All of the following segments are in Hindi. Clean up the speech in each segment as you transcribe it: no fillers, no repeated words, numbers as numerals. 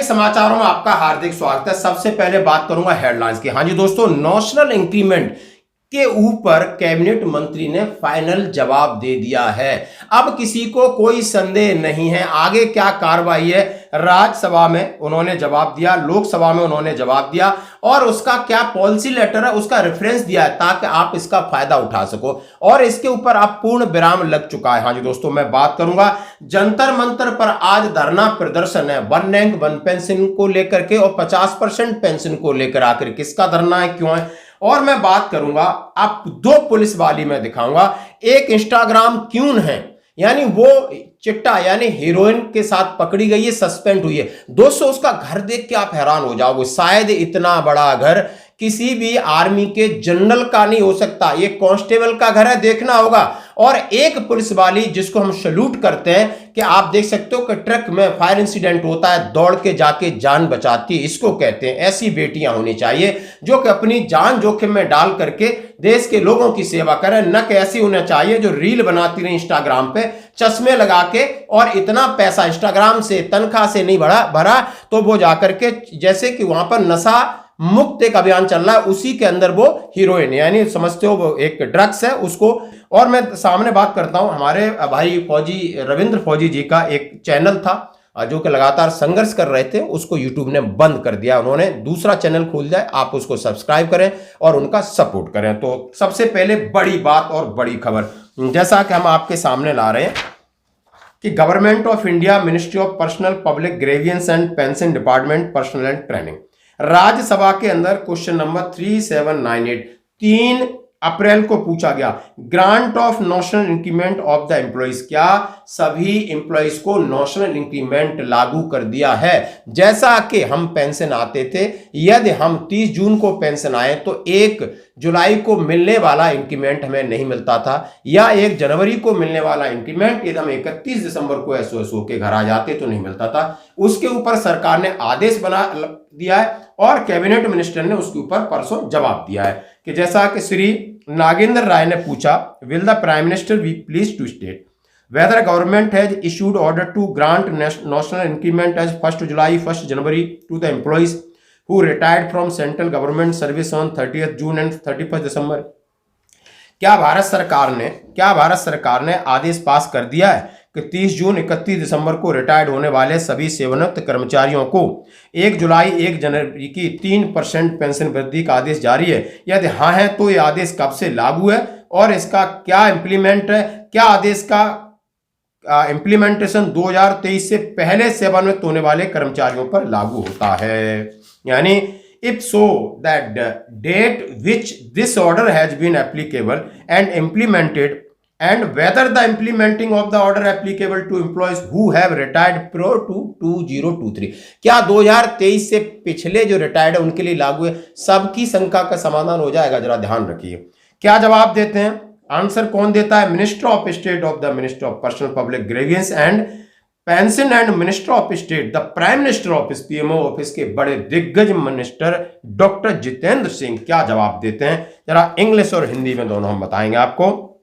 समाचारों में आपका हार्दिक स्वागत है। सबसे पहले बात करूंगा हेडलाइंस की। हाँ जी दोस्तों, नेशनल इंक्रीमेंट के ऊपर कैबिनेट मंत्री ने फाइनल जवाब दे दिया है। अब किसी को कोई संदेह नहीं है आगे क्या कार्रवाई है। राज्यसभा में उन्होंने जवाब दिया, लोकसभा में उन्होंने जवाब दिया और उसका क्या पॉलिसी लेटर है उसका रेफरेंस दिया है ताकि आप इसका फायदा उठा सको और इसके ऊपर आप पूर्ण विराम लग चुका है। हाँ जी दोस्तों, मैं बात करूंगा जंतर मंतर पर आज धरना प्रदर्शन है वन रैंक वन पेंशन को लेकर के और 50% पेंशन को लेकर। आखिर किसका धरना है, क्यों है, और मैं बात करूंगा आप दो पुलिस वाली में दिखाऊंगा। एक इंस्टाग्राम क्यून है, यानी वो चिट्टा यानी हीरोइन के साथ पकड़ी गई है, सस्पेंड हुई है। दोस्तों उसका घर देख के आप हैरान हो जाओगे। शायद इतना बड़ा घर किसी भी आर्मी के जनरल का नहीं हो सकता, ये कांस्टेबल का घर है, देखना होगा। और एक पुलिस वाली जिसको हम सैल्यूट करते हैं कि आप देख सकते हो कि ट्रक में फायर इंसिडेंट होता है, दौड़ के जाके जान बचाती है, इसको कहते हैं। ऐसी बेटियां होनी चाहिए जो कि अपनी जान जोखिम में डाल करके देश के लोगों की सेवा करें, न कि ऐसी होना चाहिए जो रील बनाती रहे इंस्टाग्राम पे चश्मे लगा के और इतना पैसा इंस्टाग्राम से तनख्वाह से नहीं भरा तो वो जाकर के जैसे कि वहां पर नशा मुक्त एक अभियान चल रहा है, उसी के अंदर वो हीरोइन यानी समझते हो वो एक ड्रग्स है उसको। और मैं सामने बात करता हूं, हमारे भाई फौजी रविंद्र फौजी जी का एक चैनल था जो कि लगातार संघर्ष कर रहे थे, उसको यूट्यूब ने बंद कर दिया। उन्होंने दूसरा चैनल खोल दिया, आप उसको सब्सक्राइब करें और उनका सपोर्ट करें। तो सबसे पहले बड़ी बात और बड़ी खबर जैसा कि हम आपके सामने ला रहे हैं कि government of India ministry of personnel public grievance and pension department personal and training Rajya Sabha के अंदर क्वेश्चन नंबर 3798 3 अप्रैल को पूछा गया, grant of national increment of the employees, क्या सभी एम्प्लॉइज को नेशनल इंक्रीमेंट लागू कर दिया है? जैसा कि हम पेंशन आते थे, यदि हम 30 जून को पेंशन आए तो 1 जुलाई को मिलने वाला इंक्रीमेंट हमें नहीं मिलता था, या 1 जनवरी को मिलने वाला इंक्रीमेंट यदि हम 31 दिसंबर को एसओएसओ के घर आ जाते तो नहीं मिलता था। उसके ऊपर सरकार ने आदेश बना दिया है और कैबिनेट मिनिस्टर ने उसके ऊपर परसों जवाब दिया है कि जैसा कि श्री नागेंद्र राय ने पूछा, will the prime minister be please to state whether government has issued order to grant national increment as 1st July 1st January to the employees who retired from central government service on 30th June and 31st December। क्या भारत सरकार ने आदेश पास कर दिया है कि 30 जून 31 दिसंबर को रिटायर्ड होने वाले सभी सेवानिवृत्त कर्मचारियों को 1 जुलाई 1 जनवरी की 3% पेंशन वृद्धि का आदेश जारी है? यदि हाँ है तो यह आदेश कब से लागू है और इसका क्या इंप्लीमेंट है? क्या आदेश का इंप्लीमेंटेशन 2023 से पहले सेवानिवृत्त होने वाले कर्मचारियों पर लागू होता है? यानी if so that the date which this order has been applicable and implemented and whether the implementing of the order applicable to employees who have retired prior to 2023, क्या 2023 से पिछले जो रिटायर्ड है उनके लिए लागू है? सबकी शंका का समाधान हो जाएगा, जरा ध्यान रखिए। क्या जवाब देते हैं? आंसर कौन देता है? Minister of state of the minister of personnel public grievance and pension and minister of state the prime minister office PMO office के बड़े दिग्गज मिनिस्टर डॉक्टर जितेंद्र सिंह क्या जवाब देते हैं? जरा इंग्लिश और हिंदी में दोनों हम बताएंगे आपको।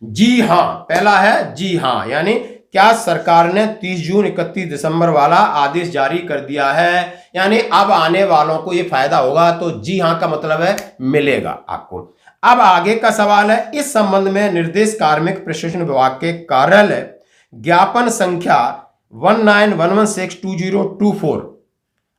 जी हां, पहला है जी हां, यानी क्या सरकार ने 30 जून 31 दिसंबर वाला आदेश जारी कर दिया है, यानी अब आने वालों को यह फायदा होगा। तो जी हां का मतलब है मिलेगा आपको। अब आगे का सवाल है, इस संबंध में निर्देश कार्मिक प्रशिक्षण विभाग के कार्यालय ज्ञापन संख्या 1911622024,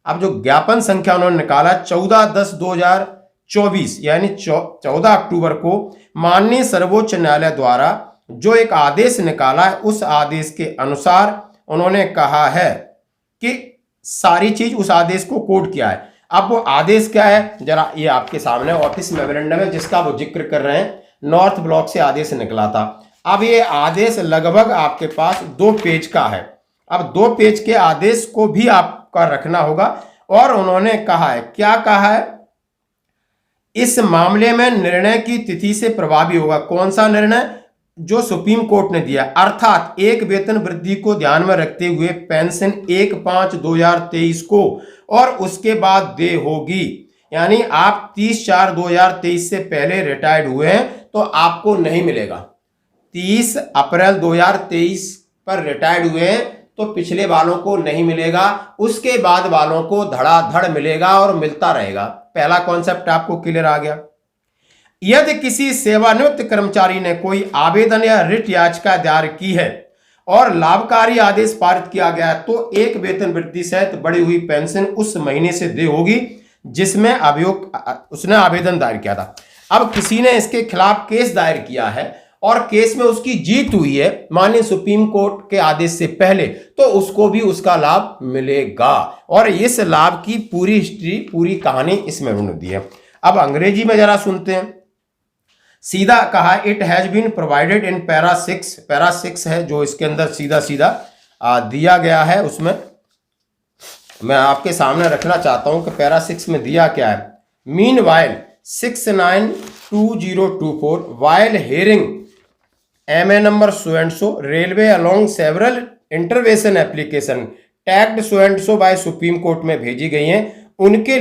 अब जो ज्ञापन संख्या उन्होंने निकाला 14/10/2024 यानी 14 अक्टूबर को माननीय सर्वोच्च न्यायालय द्वारा जो एक आदेश निकाला है, उस आदेश के अनुसार उन्होंने कहा है कि सारी चीज उस आदेश को कोड किया है। अब वो आदेश क्या है, जरा ये आपके सामने ऑफिस मेमोरेंडम है जिसका वो जिक्र कर रहे हैं। नॉर्थ ब्लॉक से आदेश निकला था। अब ये आदेश लगभग आपके पास 2 पेज का है। अब 2 पेज के आदेश को भी आपका रखना होगा और उन्होंने कहा है, क्या कहा है? इस मामले में निर्णय की तिथि से प्रभावी होगा। कौन सा निर्णय? जो सुप्रीम कोर्ट ने दिया, अर्थात एक वेतन वृद्धि को ध्यान में रखते हुए पेंशन 1/5/2023 को और उसके बाद देय होगी। यानी आप 30/4/2023 से पहले रिटायर्ड हुए हैं तो आपको नहीं मिलेगा। 30 अप्रैल 2023 पर रिटायर्ड हुए हैं तो पिछले वालों को नहीं मिलेगा, उसके बाद वालों को धड़ाधड़ मिलेगा और मिलता रहेगा। पहला कॉन्सेप्ट आपको क्लियर आ गया। यदि किसी सेवानिवृत्त कर्मचारी ने कोई आवेदन या रिट याचिका दायर की है और लाभकारी आदेश पारित किया गया है तो एक वेतन वृद्धि सहित बढ़ी हुई पेंशन उस महीने से देय होगी जिसमें अभियोग उसने आवेदन दायर किया था। अब किसी ने इसके खिलाफ केस दायर किया है और केस में उसकी जीत हुई है माननीय सुप्रीम कोर्ट के आदेश से पहले, तो उसको भी उसका लाभ मिलेगा। और इस लाभ की पूरी हिस्ट्री, पूरी कहानी इसमें उन्होंने दी है। अब अंग्रेजी में जरा सुनते हैं। सीधा कहा, it has been provided in para 6 है जो इसके अंदर सीधा सीधा दिया गया है। उसमें मैं आपके सामने रखना चाहता हूं कि पैरा 6 में दिया क्या है। Meanwhile 692024 while hearing MA number so and so railway along several intervention application tagged so and so by Supreme Court में भेजी गई हैं, उनके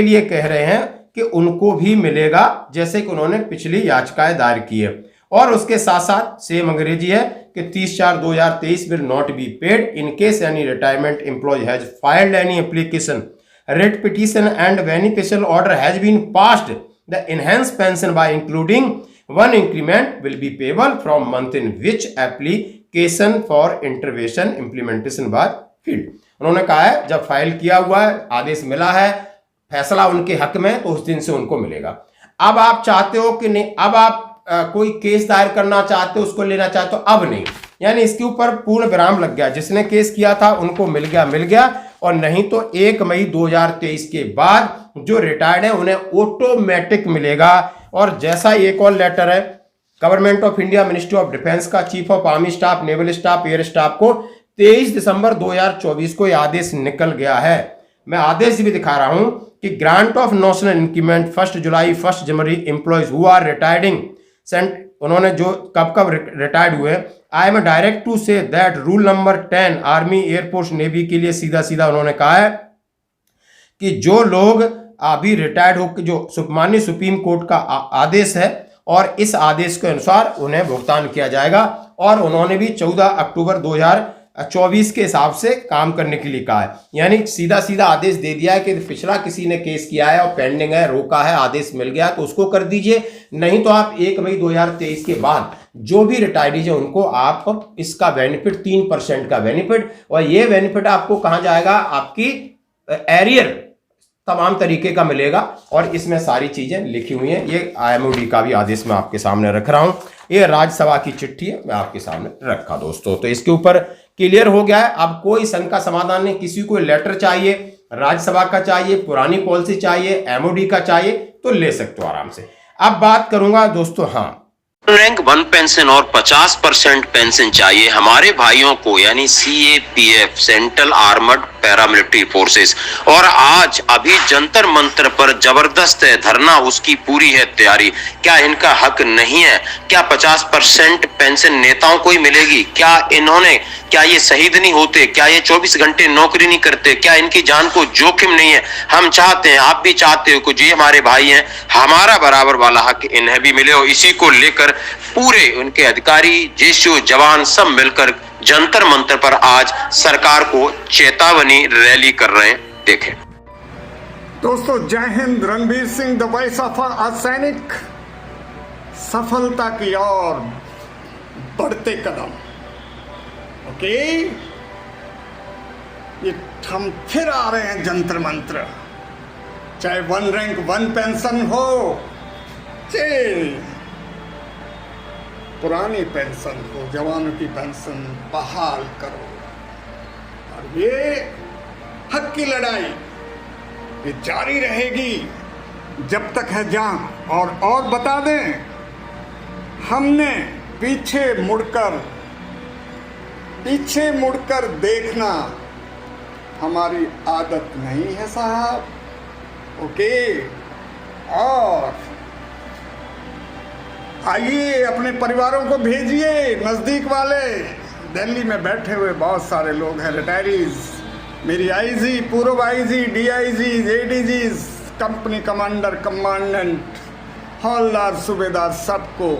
लिए कह रहे हैं कि उनको भी मिलेगा जैसे कि उन्होंने पिछली याचिकाएं दायर की है। और उसके साथ साथ सेम अंग्रेजी है कि 30/4/2023 will not be paid in case any retirement employ has filed any application writ petition and beneficial order has been passed the enhance pension by including one increment will be payable from month in which application for intervention implementation by field. उन्होंने कहा है जब फाइल किया हुआ है, आदेश मिला है, फैसला उनके हक में, तो उस दिन से उनको मिलेगा। अब आप चाहते हो कि नहीं, अब आप कोई केस दायर करना चाहते हो, उसको लेना चाहते हो, अब नहीं, यानी इसके ऊपर पूर्ण विराम लग गया। जिसने केस किया था उनको मिल गया, और नहीं तो 1 मई 2023 के बाद जो रिटायर्ड है उन्हें ऑटोमेटिक मिलेगा। और जैसा एक और लेटर है government of India ministry of defence का chief of army staff, naval staff, air staff को 23 दिसंबर 2024 को यह आदेश निकल गया है। मैं आदेश भी दिखा रहा हूं कि ग्रांट ऑफ नेशनल इंक्रीमेंट 1 जुलाई 1 जनवरी एम्प्लॉयज हु आर रिटायर्डिंग सेंट, उन्होंने जो कब रिटायर्ड हुए, I am direct to say that rule number 10 army air force navy के लिए सीधा उन्होंने कहा है कि जो लोग अभी रिटायर्ड हो, जो माननीय सुप्रीम कोर्ट का आदेश है और इस आदेश के अनुसार उन्हें भुगतान किया जाएगा। और उन्होंने भी 14 अक्टूबर 2024 के हिसाब से काम करने के लिए कहा है। यानी सीधा आदेश दे दिया है कि पिछला किसी ने केस किया है और पेंडिंग है, रोका है, आदेश मिल गया तो उसको कर दीजिए, नहीं तो आप 1 मई 2023 के बाद जो भी रिटायर्डीज है उनको आप इसका बेनिफिट 3% का बेनिफिट, और ये बेनिफिट आपको कहां जाएगा, आपकी एरियर तमाम तरीके का मिलेगा। और इसमें सारी चीजें लिखी हुई हैं। ये IMOD का भी आदेश मैं आपके सामने रख रहा हूं। ये राज्यसभा की चिट्ठी है, मैं आपके सामने रखा दोस्तों। तो इसके ऊपर क्लियर हो गया है। अब कोई शंका समाधान नहीं। किसी को लेटर चाहिए, राज्यसभा का चाहिए, पुरानी पॉलिसी चाहिए, MOD का चाहिए, तो ले सकते हो आराम से। अब बात करूंगा दोस्तों, हाँ, रैंक 1 पेंशन और 50% पेंशन चाहिए हमारे भाइयों को, यानी CAPF central armoured paramilitary forces. और आज अभी जंतर मंतर पर जबरदस्त है धरना, उसकी पूरी है तैयारी। क्या इनका हक नहीं है? क्या 50% पेंशन नेताओं को ही मिलेगी? क्या ये शहीद नहीं होते? क्या ये 24 घंटे नौकरी नहीं करते? क्या इनकी जान को जोखिम नहीं है? हम चाहते हैं, आप भी चाहते हो कि जी हमारे भाई हैं, हमारा बराबर वाला हक इन्हें भी मिले। और इसी को लेकर पूरे उनके अधिकारी, जेसीओ, जवान सब मिलकर जंतर मंतर पर आज सरकार को चेतावनी रैली कर रहे हैं। देखें दोस्तों, जय Hind. Ranbir Singh, the voice of a सैनिक, सफलता की ओर बढ़ते कदम। ओके, ये हम फिर आ रहे हैं जंतर मंत्र, चाहे 1 रैंक 1 पेंशन हो, चाहे पुरानी पेंशन हो, जवानों की पेंशन बहाल करो। और ये हक की लड़ाई ये जारी रहेगी जब तक है जान। और बता दें, हमने पीछे मुड़कर देखना हमारी आदत नहीं है साहब। ओके, और आइए अपने परिवारों को भेजिए, नज़दीक वाले। दिल्ली में बैठे हुए बहुत सारे लोग हैं, रिटायरीज, मेरी IG, पूर्व IG, DIG, ADG, company commander, commandant, हौलदार, सूबेदार, सबको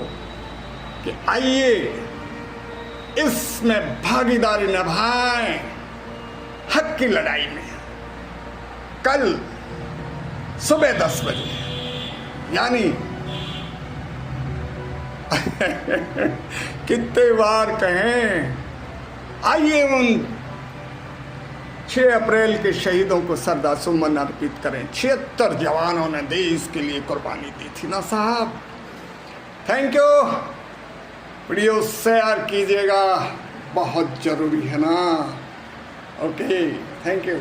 कि आइए इसमें भागीदारी निभाएं हक की लड़ाई में। कल सुबह 10 बजे, यानी कितने बार कहें, आइए उन 6 अप्रैल के शहीदों को श्रद्धासुमन अर्पित करें। 76 जवानों ने देश के लिए कुर्बानी दी थी ना साहब। Thank you. वीडियो शेयर कीजिएगा, बहुत जरूरी है ना। Okay, thank you.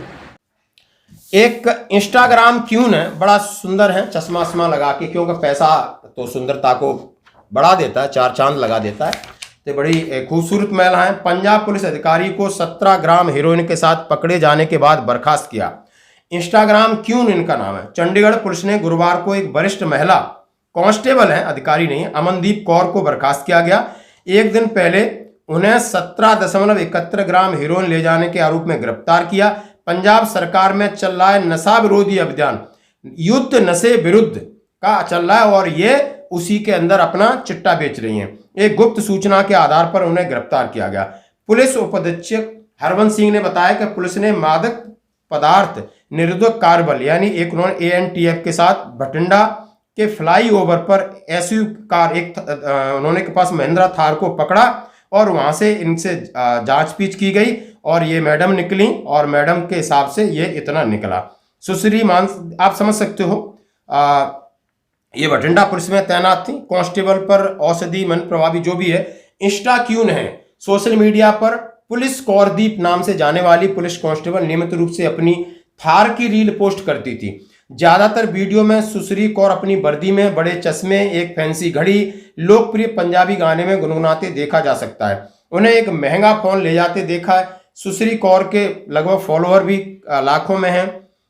एक इंस्टाग्राम क्यून है, बड़ा सुंदर है, चश्मा वश्मा लगा के, क्योंकि पैसा तो सुंदरता को बढ़ा देता है, 4 चांद लगा देता है। तो बड़ी खूबसूरत महिला है। पंजाब पुलिस अधिकारी को 17 ग्राम हेरोइन के साथ पकड़े जाने के बाद बर्खास्त किया। इंस्टाग्राम क्यून इनका नाम है। चंडीगढ़ पुलिस ने गुरुवार को एक वरिष्ठ महिला कांस्टेबल है, अधिकारी नहीं है, अमनदीप कौर को बर्खास्त किया गया। एक दिन पहले उन्हें 17.71 ग्राम हेरोइन ले जाने के आरोप में गिरफ्तार किया। पंजाब सरकार में चल रहा है नशा विरोधी अभियान, युद्ध नशे विरुद्ध का चल रहा है, और ये उसी के अंदर अपना चिट्टा बेच रही हैं। एक गुप्त सूचना के आधार पर उन्हें गिरफ्तार किया गया। पुलिस उपाधीक्षक हरवंश सिंह ने बताया कि पुलिस ने मादक पदार्थ निरोधक कार्यबल यानी एक उन्होंने ANTF के साथ भटिंडा के फ्लाई ओवर पर SUV कार उन्होंने के पास महिंद्रा थार को पकड़ा और वहां से इनसे जांच-पीछ की गई और ये मैडम निकली और मैडम के हिसाब से ये इतना निकला। सुश्री मान आप समझ सकते हो, ये भटिंडा पुलिस में तैनात थी। कांस्टेबल पर औषधि मन प्रभावी जो भी है। इंस्टा क्यून है, सोशल मीडिया पर पुलिस कौरदीप नाम से जाने वाली पुलिस कांस्टेबल नियमित रूप से अपनी थार की रील पोस्ट करती थी। ज्यादातर वीडियो में सुश्री कौर अपनी वर्दी में बड़े चश्मे, एक फैंसी घड़ी, लोकप्रिय पंजाबी गाने में गुनगुनाते देखा जा सकता है। उन्हें एक महंगा फोन ले जाते देखा है। सुश्री कौर के लगभग फॉलोअर भी लाखों में हैं।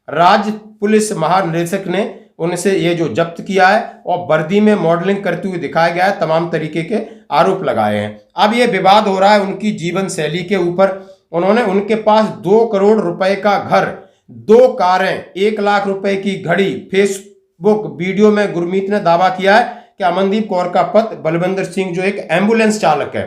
राज्य पुलिस महानिदेशक ने उनसे ये जो जब्त किया है और वर्दी में मॉडलिंग करते हुए दिखाया गया है, तमाम तरीके के आरोप लगाए हैं। अब ये विवाद हो रहा है उनकी जीवन शैली के ऊपर। उन्होंने उनके पास 2 करोड़ रुपए का घर, 2 कारें, 1 लाख रुपए की घड़ी। फेसबुक वीडियो में गुरमीत ने दावा किया है कि अमनदीप कौर का पति बलविंदर सिंह जो एक एम्बुलेंस चालक है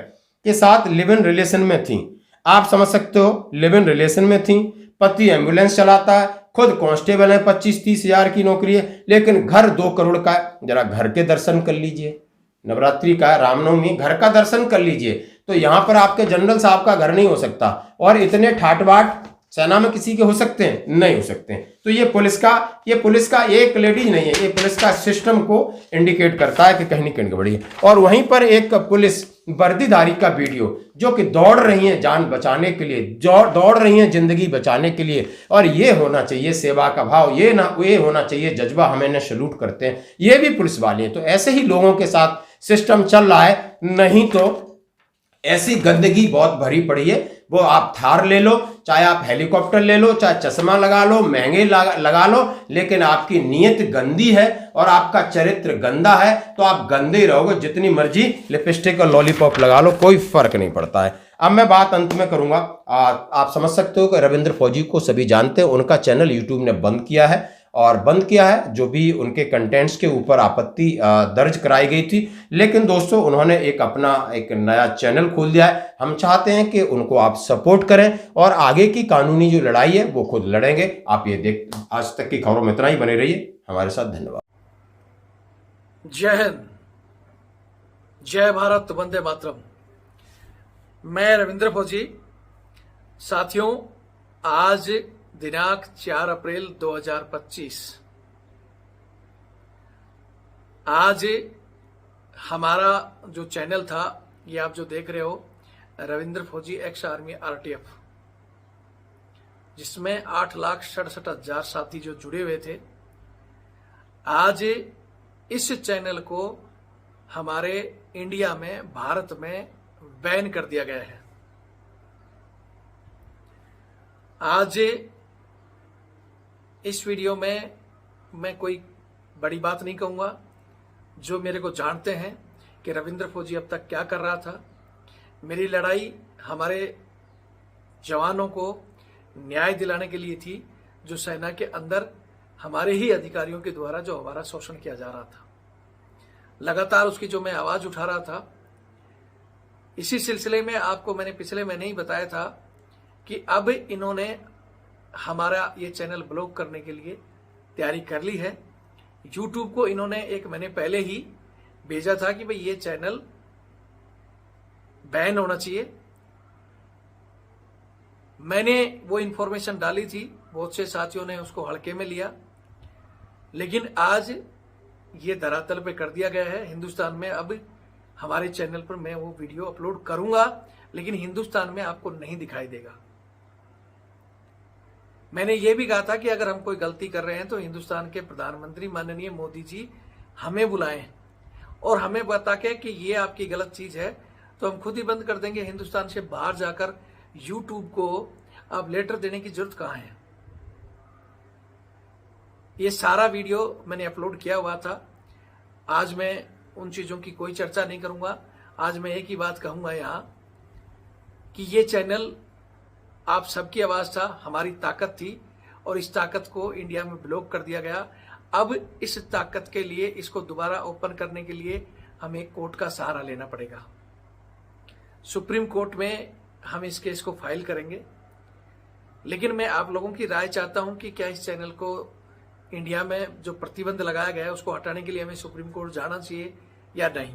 के साथ लिव इन रिलेशन में थी। आप समझ सकते हो, लिव इन रिलेशन में थी, पति एम्बुलेंस चलाता है, खुद कांस्टेबल है, 25-30 हजार की नौकरी है, लेकिन घर 2 करोड़ का है। जरा घर के दर्शन कर लीजिए, नवरात्रि का रामनवमी, घर का दर्शन कर लीजिए। तो यहां पर आपके जनरल साहब का घर नहीं हो सकता, और इतने ठाट बाट सेना में किसी के हो सकते हैं? नहीं हो सकते। तो ये पुलिस का एक लेडीज नहीं है, ये पुलिस का सिस्टम को इंडिकेट करता है कि कहीं नहीं कहीं गड़बड़ी है। और वहीं पर एक पुलिस वर्दीधारी का वीडियो जो कि दौड़ रही हैं जान बचाने के लिए, दौड़ रही हैं जिंदगी बचाने के लिए, और ये होना चाहिए सेवा का भाव, ये होना चाहिए जज्बा, हम इन्हें सैल्यूट करते हैं। ये भी पुलिस वाले हैं। तो ऐसे ही लोगों के साथ सिस्टम चल रहा है, नहीं तो ऐसी गंदगी बहुत भरी पड़ी है। वो आप थार ले लो, चाहे आप हेलीकॉप्टर ले लो, चाहे चश्मा लगा लो, महंगे लगा लो, लेकिन आपकी नीयत गंदी है और आपका चरित्र गंदा है तो आप गंदे ही रहोगे। जितनी मर्जी लिपस्टिक और लॉलीपॉप लगा लो, कोई फर्क नहीं पड़ता है। अब मैं बात अंत में करूंगा। आप समझ सकते हो कि रविंद्र फौजी को सभी जानते हैं, उनका चैनल यूट्यूब ने बंद किया है, और बंद किया है जो भी उनके कंटेंट्स के ऊपर आपत्ति दर्ज कराई गई थी। लेकिन दोस्तों उन्होंने एक नया चैनल खोल दिया है। हम चाहते हैं कि उनको आप सपोर्ट करें और आगे की कानूनी जो लड़ाई है वो खुद लड़ेंगे। आप ये देख, आज तक की खबरों में इतना ही, बने रहिए हमारे साथ। धन्यवाद। जय हिंद, जय भारत, वंदे मातरम। मैं रविंद्र फौजी। साथियों, आज दिनांक 4 अप्रैल 2025, आज हमारा जो चैनल था, ये आप जो देख रहे हो, रविंद्र फौजी एक्स आर्मी RTF, जिसमें 8,67,000 साथी जो जुड़े हुए थे, आज इस चैनल को हमारे इंडिया में, भारत में बैन कर दिया गया है। आज इस वीडियो में मैं कोई बड़ी बात नहीं कहूंगा। जो मेरे को जानते हैं कि रविंद्र फौजी अब तक क्या कर रहा था, मेरी लड़ाई हमारे जवानों को न्याय दिलाने के लिए थी, जो सेना के अंदर हमारे ही अधिकारियों के द्वारा जो हमारा शोषण किया जा रहा था। लगातार उसकी जो मैं आवाज उठा रहा था, इसी सिलसिले में आपको मैंने पिछले महीने ही बताया था कि अब इन्होंने हमारा ये चैनल ब्लॉक करने के लिए तैयारी कर ली है। यूट्यूब को इन्होंने एक महीने पहले ही भेजा था कि भाई ये चैनल बैन होना चाहिए। मैंने वो इन्फॉर्मेशन डाली थी, बहुत से साथियों ने उसको हल्के में लिया, लेकिन आज ये धरातल पे कर दिया गया है। हिंदुस्तान में अब हमारे चैनल पर मैं वो वीडियो अपलोड करूंगा, लेकिन हिंदुस्तान में आपको नहीं दिखाई देगा। मैंने ये भी कहा था कि अगर हम कोई गलती कर रहे हैं तो हिंदुस्तान के प्रधानमंत्री माननीय मोदी जी हमें बुलाएं और हमें बता के कि ये आपकी गलत चीज है तो हम खुद ही बंद कर देंगे। हिंदुस्तान से बाहर जाकर यूट्यूब को अब लेटर देने की जरूरत कहां है। ये सारा वीडियो मैंने अपलोड किया हुआ था। आज मैं उन चीजों की कोई चर्चा नहीं करूंगा। आज मैं एक ही बात कहूंगा यहां कि ये चैनल आप सबकी आवाज था, हमारी ताकत थी, और इस ताकत को इंडिया में ब्लॉक कर दिया गया। अब इस ताकत के लिए, इसको दोबारा ओपन करने के लिए हमें कोर्ट का सहारा लेना पड़ेगा। सुप्रीम कोर्ट में हम इस केस को फाइल करेंगे, लेकिन मैं आप लोगों की राय चाहता हूं कि क्या इस चैनल को इंडिया में जो प्रतिबंध लगाया गया है उसको हटाने के लिए हमें सुप्रीम कोर्ट जाना चाहिए या नहीं।